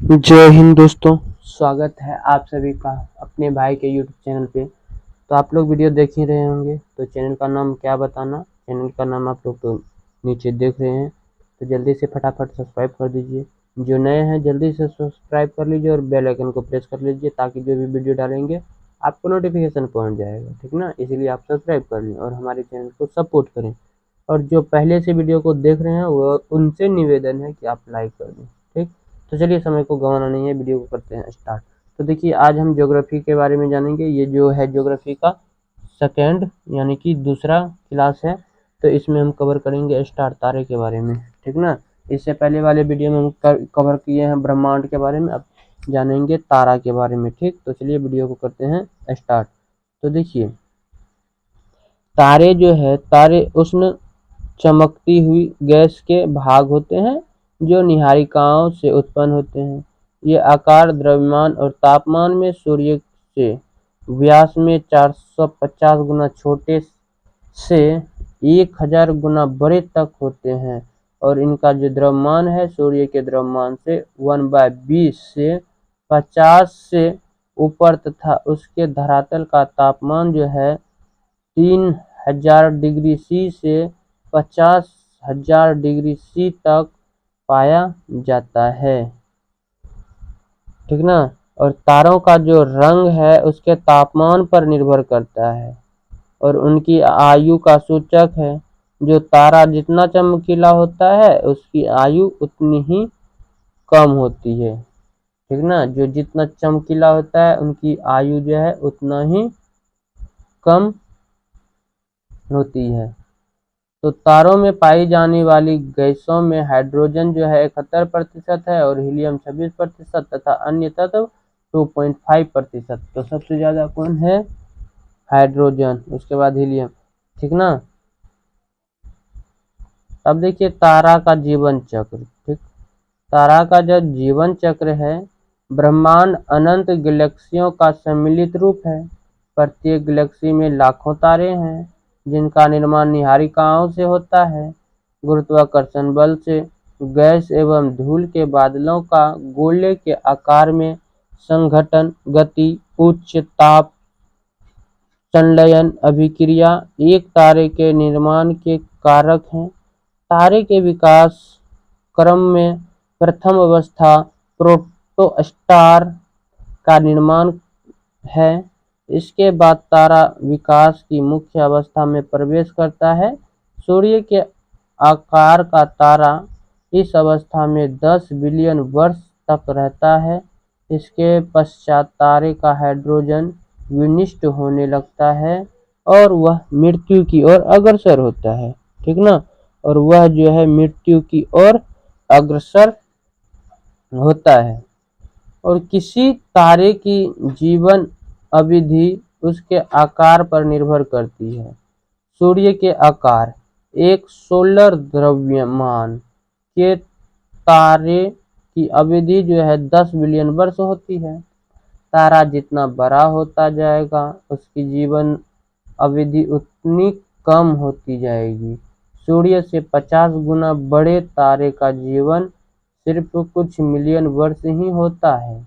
जय हिंद दोस्तों। स्वागत है आप सभी का अपने भाई के यूट्यूब चैनल पे। तो आप लोग वीडियो देख ही रहे होंगे, तो चैनल का नाम क्या बताना, चैनल का नाम आप लोग तो नीचे देख रहे हैं। तो जल्दी से फटाफट सब्सक्राइब कर दीजिए। जो नए हैं जल्दी से सब्सक्राइब कर लीजिए और बेल आइकन को प्रेस कर लीजिए, ताकि जो भी वीडियो डालेंगे आपको नोटिफिकेशन पहुँच जाएगा, ठीक ना। इसीलिए आप सब्सक्राइब कर लें और हमारे चैनल को सपोर्ट करें। और जो पहले से वीडियो को देख रहे हैं वो उनसे निवेदन है कि आप लाइक कर दें, ठीक। तो चलिए, समय को गंवाना नहीं है, वीडियो को करते हैं स्टार्ट। तो देखिए, आज हम ज्योग्राफी के बारे में जानेंगे। ये जो है ज्योग्राफी का सेकेंड यानी कि दूसरा क्लास है। तो इसमें हम कवर करेंगे स्टार तारे के बारे में, ठीक ना। इससे पहले वाले वीडियो में हम कवर किए हैं ब्रह्मांड के बारे में, अब जानेंगे तारा के बारे में, ठीक। तो चलिए वीडियो को करते हैं स्टार्ट। तो देखिए, तारे जो है, तारे उष्ण चमकती हुई गैस के भाग होते हैं जो निहारिकाओं से उत्पन्न होते हैं। ये आकार, द्रव्यमान और तापमान में सूर्य से व्यास में 450 गुना छोटे से 1000 गुना बड़े तक होते हैं, और इनका जो द्रव्यमान है सूर्य के द्रव्यमान से 1/20 से 50 से ऊपर, तथा उसके धरातल का तापमान जो है 3000 डिग्री सी से 50,000 डिग्री सी तक पाया जाता है, ठीक ना। और तारों का जो रंग है उसके तापमान पर निर्भर करता है और उनकी आयु का सूचक है। जो तारा जितना चमकीला होता है उसकी आयु उतनी ही कम होती है, ठीक ना। जो जितना चमकीला होता है उनकी आयु जो है उतना ही कम होती है। तो तारों में पाई जाने वाली गैसों में हाइड्रोजन जो है 71% है और हीलियम 26% तथा अन्य तत्व 2.5%। तो सबसे ज्यादा कौन है? हाइड्रोजन, उसके बाद हीलियम, ठीक ना। अब देखिए तारा का जीवन चक्र, ठीक। तारा का जो जीवन चक्र है, ब्रह्मांड अनंत गैलेक्सियों का सम्मिलित रूप है। प्रत्येक गैलेक्सी में लाखों तारे हैं जिनका निर्माण निहारिकाओं से होता है। गुरुत्वाकर्षण बल से गैस एवं धूल के बादलों का गोले के आकार में संघटन, गति, उच्च ताप संलयन अभिक्रिया एक तारे के निर्माण के कारक हैं। तारे के विकास क्रम में प्रथम अवस्था प्रोटोस्टार का निर्माण है। इसके बाद तारा विकास की मुख्य अवस्था में प्रवेश करता है। सूर्य के आकार का तारा इस अवस्था में 10 बिलियन वर्ष तक रहता है। इसके पश्चात तारे का हाइड्रोजन विनिष्ट होने लगता है और वह मृत्यु की ओर अग्रसर होता है, ठीक ना। और वह जो है मृत्यु की ओर अग्रसर होता है। और किसी तारे की जीवन अवधि उसके आकार पर निर्भर करती है। सूर्य के आकार, एक सोलर द्रव्यमान के तारे की अवधि जो है 10 बिलियन वर्ष होती है। तारा जितना बड़ा होता जाएगा उसकी जीवन अवधि उतनी कम होती जाएगी। सूर्य से 50 गुना बड़े तारे का जीवन सिर्फ कुछ मिलियन वर्ष ही होता है।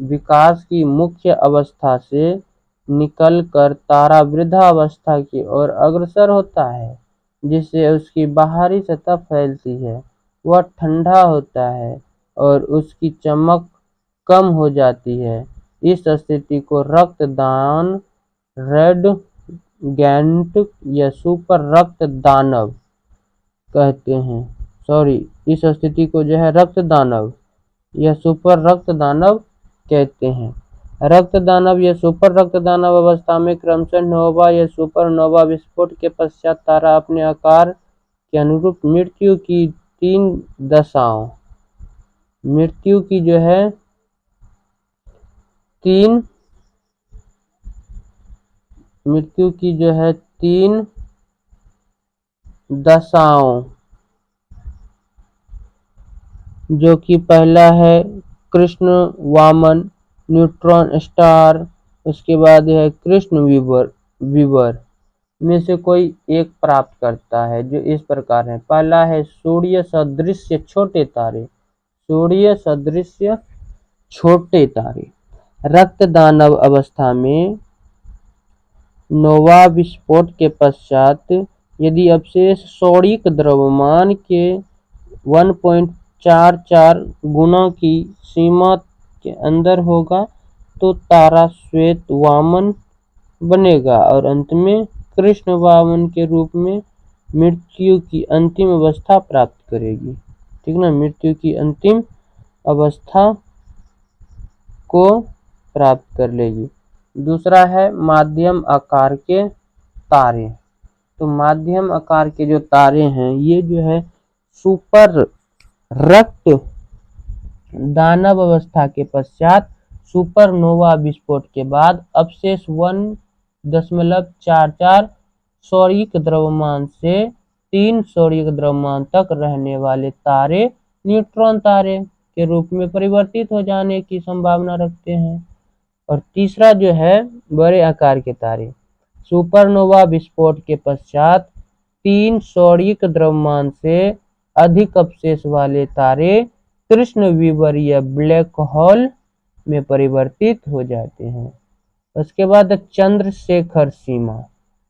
विकास की मुख्य अवस्था से निकलकर तारा वृद्धावस्था की ओर अग्रसर होता है, जिससे उसकी बाहरी सतह फैलती है। वह ठंडा होता है और उसकी चमक कम हो जाती है। इस स्थिति को रक्तदान, रेड गैंट या सुपर रक्त दानव कहते हैं। इस स्थिति को जो है रक्त दानव या सुपर रक्त दानव कहते हैं। रक्त दानव या सुपर रक्त दानव अवस्था में क्रमशः नोवा या सुपरनोवा विस्फोट के पश्चात तारा अपने आकार के अनुरूप मृत्यु की जो है तीन दशाओं, जो कि पहला है कृष्ण वामन न्यूट्रॉन स्टार, उसके बाद है कृष्ण वीवर में से कोई एक प्राप्त करता है, जो इस प्रकार है। पहला है सूर्य सदृश छोटे तारे। सूर्य सदृश छोटे तारे। रक्त दानव अवस्था में नोवा विस्फोट के पश्चात यदि अवशेष सौरिक द्रव्यमान के 1.44 गुना की सीमा के अंदर होगा तो तारा श्वेत वामन बनेगा और अंत में कृष्ण वामन के रूप में मृत्यु की अंतिम अवस्था प्राप्त करेगी। ठीक ना, मृत्यु की अंतिम अवस्था को प्राप्त कर लेगी। दूसरा है माध्यम आकार के तारे। तो माध्यम आकार के जो तारे हैं ये जो है सुपर रक्त दानव अवस्था के पश्चात सुपरनोवा विस्फोट के बाद अवशेष 1.44 सौरिक द्रव्यमान से 3 सौरिक द्रव्यमान तक रहने वाले तारे न्यूट्रॉन तारे के रूप में परिवर्तित हो जाने की संभावना रखते हैं। और तीसरा जो है बड़े आकार के तारे। सुपरनोवा विस्फोट के पश्चात 3 सौरिक द्रव्यमान से अधिक अवशेष वाले तारे कृष्ण विवर या ब्लैक होल में परिवर्तित हो जाते हैं। उसके बाद चंद्रशेखर सीमा।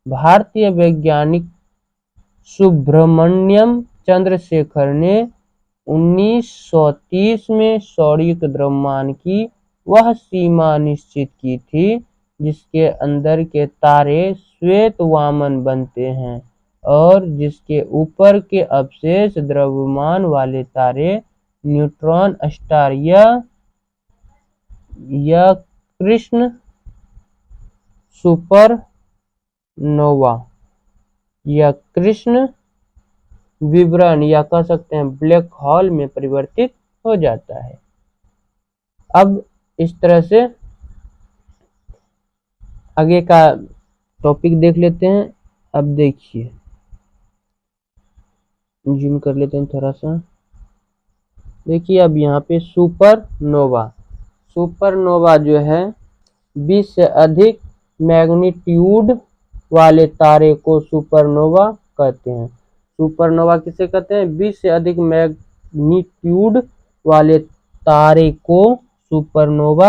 भारतीय वैज्ञानिक सुब्रमण्यम चंद्रशेखर ने 1930 में सौरिक द्रव्यमान की वह सीमा निश्चित की थी जिसके अंदर के तारे श्वेत वामन बनते हैं और जिसके ऊपर के अवशेष द्रव्यमान वाले तारे न्यूट्रॉन स्टार या कृष्ण सुपरनोवा या कृष्ण विवरण या कह सकते हैं ब्लैक होल में परिवर्तित हो जाता है। अब इस तरह से आगे का टॉपिक देख लेते हैं। अब देखिए, जूम कर लेते हैं थोड़ा सा। देखिए अब यहाँ पे सुपरनोवा जो है 20 से अधिक मैग्नीट्यूड वाले तारे को सुपरनोवा कहते हैं। सुपरनोवा किसे कहते हैं? 20 से अधिक मैग्नीट्यूड वाले तारे को सुपरनोवा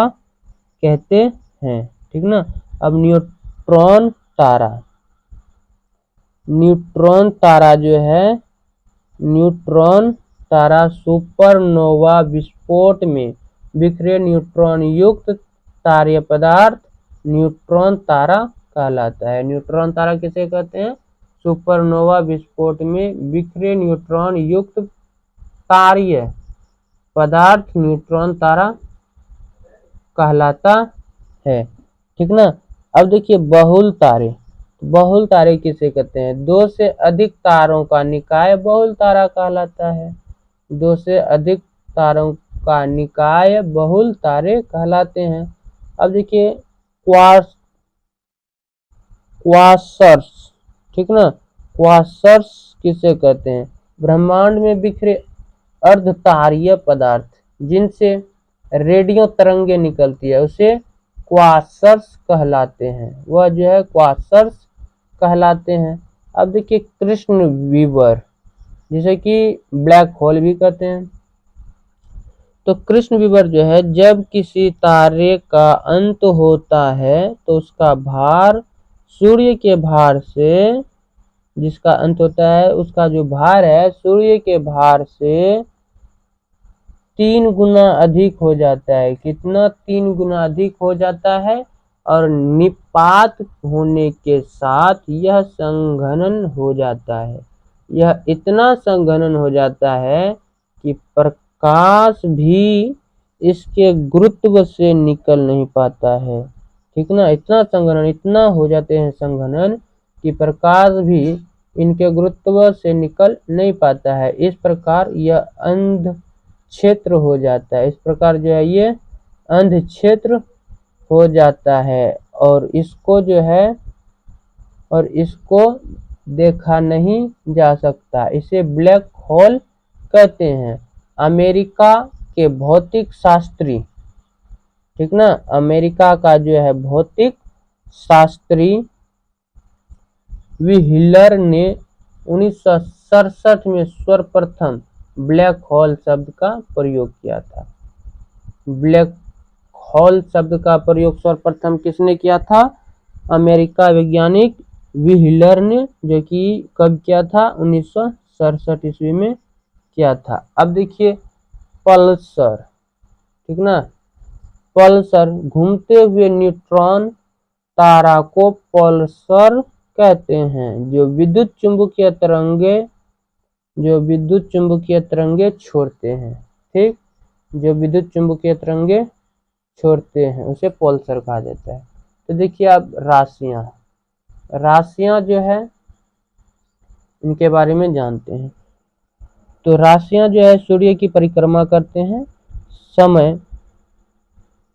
कहते हैं। ठीक ना। अब न्यूट्रॉन तारा जो है, न्यूट्रॉन तारा सुपरनोवा विस्फोट में बिखरे न्यूट्रॉन युक्त तारीय पदार्थ न्यूट्रॉन तारा कहलाता है। न्यूट्रॉन तारा किसे कहते हैं? सुपरनोवा विस्फोट में बिखरे न्यूट्रॉन युक्त तारीय पदार्थ न्यूट्रॉन तारा कहलाता है। ठीक ना। अब देखिए बहुल तारे किसे कहते हैं? 2 से अधिक तारों का निकाय बहुल तारा कहलाता है। 2 से अधिक तारों का निकाय बहुल तारे कहलाते हैं। अब देखिए क्वासर्स। ठीक ना। क्वासर्स किसे कहते हैं? ब्रह्मांड में बिखरे अर्धतारीय पदार्थ जिनसे रेडियो तरंगे निकलती है उसे क्वासर्स कहलाते हैं। वह जो है क्वासर्स कहलाते हैं। अब देखिए कृष्ण विवर, जिसे कि ब्लैक होल भी कहते हैं। तो कृष्ण विवर जो है, जब किसी तारे का अंत होता है तो उसका भार सूर्य के भार से, जिसका अंत होता है उसका जो भार है सूर्य के भार से 3 गुना अधिक हो जाता है। कितना? 3 गुना अधिक हो जाता है। और निपात होने के साथ यह संघनन हो जाता है। यह इतना संघनन हो जाता है कि प्रकाश भी इसके गुरुत्व से निकल नहीं पाता है। ठीक ना। इतना संघनन, इतना हो जाते हैं संघनन कि प्रकाश भी इनके गुरुत्व से निकल नहीं पाता है। इस प्रकार यह अंध क्षेत्र हो जाता है। इस प्रकार जो है ये अंध क्षेत्र हो जाता है और इसको जो है देखा नहीं जा सकता। इसे ब्लैक होल कहते हैं। अमेरिका के भौतिक शास्त्री, ठीक ना, अमेरिका का जो है भौतिक शास्त्री व्हीलर ने 1967 में सर्वप्रथम ब्लैक होल शब्द का प्रयोग किया था। ब्लैक होल शब्द का प्रयोग सर्वप्रथम किसने किया था? अमेरिका वैज्ञानिक व्हीलर ने, जो कि कब किया था? 1967 ईस्वी में किया था। अब देखिए पल्सर, ठीक ना, पल्सर घूमते हुए न्यूट्रॉन तारा को पल्सर कहते हैं, जो विद्युत चुंबकीय तरंगे छोड़ते हैं। ठीक, जो विद्युत चुंबकीय तरंगे छोड़ते हैं उसे पल्सर कहा जाता है। तो देखिए अब राशियां जो है इनके बारे में जानते हैं। तो राशियां जो है सूर्य की परिक्रमा करते हैं। समय,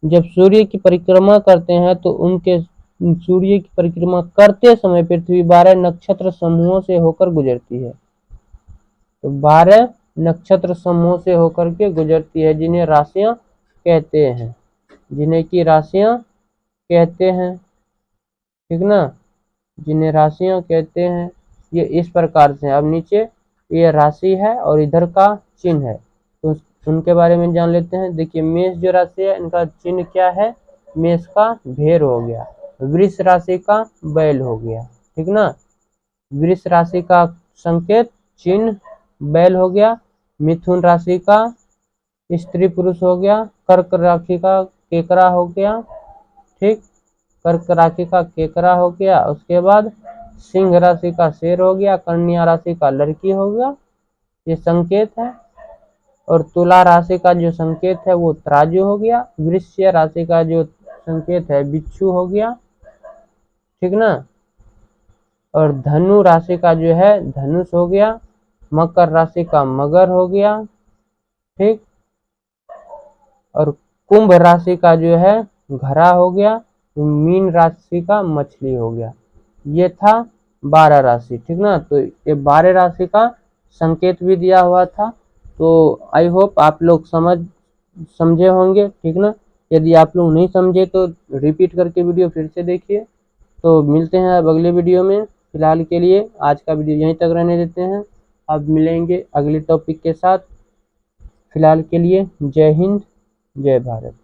जब सूर्य की परिक्रमा करते हैं तो उनके सूर्य की परिक्रमा करते समय पृथ्वी 12 नक्षत्र समूहों से होकर गुजरती है। तो 12 नक्षत्र समूहों से होकर के गुजरती है, जिन्हें राशियां कहते हैं, ठीक ना, जिन्हें राशियां कहते हैं। ये इस प्रकार से। अब नीचे ये राशि है और इधर का चिन्ह है, तो उनके बारे में जान लेते हैं। देखिए मेष जो राशि है इनका चिन्ह क्या है? मेष का भेड़ हो गया। वृष राशि का बैल हो गया, ठीक ना, वृष राशि का संकेत चिन्ह बैल हो गया। मिथुन राशि का स्त्री पुरुष हो गया। कर्क राशि का केकड़ा हो गया, ठीक, कर्क राशि का केकड़ा हो गया। उसके बाद सिंह राशि का शेर हो गया। कन्या राशि का लड़की हो गया, ये संकेत है। और तुला राशि का जो संकेत है वो तराजू हो गया। वृश्चिक राशि का जो संकेत है बिच्छू हो गया, ठीक ना। और धनु राशि का जो है धनुष हो गया। मकर राशि का मगर हो गया, ठीक। और कुंभ राशि का जो है घड़ा हो गया। मीन राशि का मछली हो गया। ये था 12 राशि, ठीक ना। तो ये 12 राशि का संकेत भी दिया हुआ था। तो आई होप आप लोग समझे होंगे, ठीक ना। यदि आप लोग नहीं समझे तो रिपीट करके वीडियो फिर से देखिए। तो मिलते हैं अब अगले वीडियो में। फिलहाल के लिए आज का वीडियो यहीं तक रहने देते हैं। अब मिलेंगे अगले टॉपिक के साथ। फिलहाल के लिए जय हिंद, जय भारत।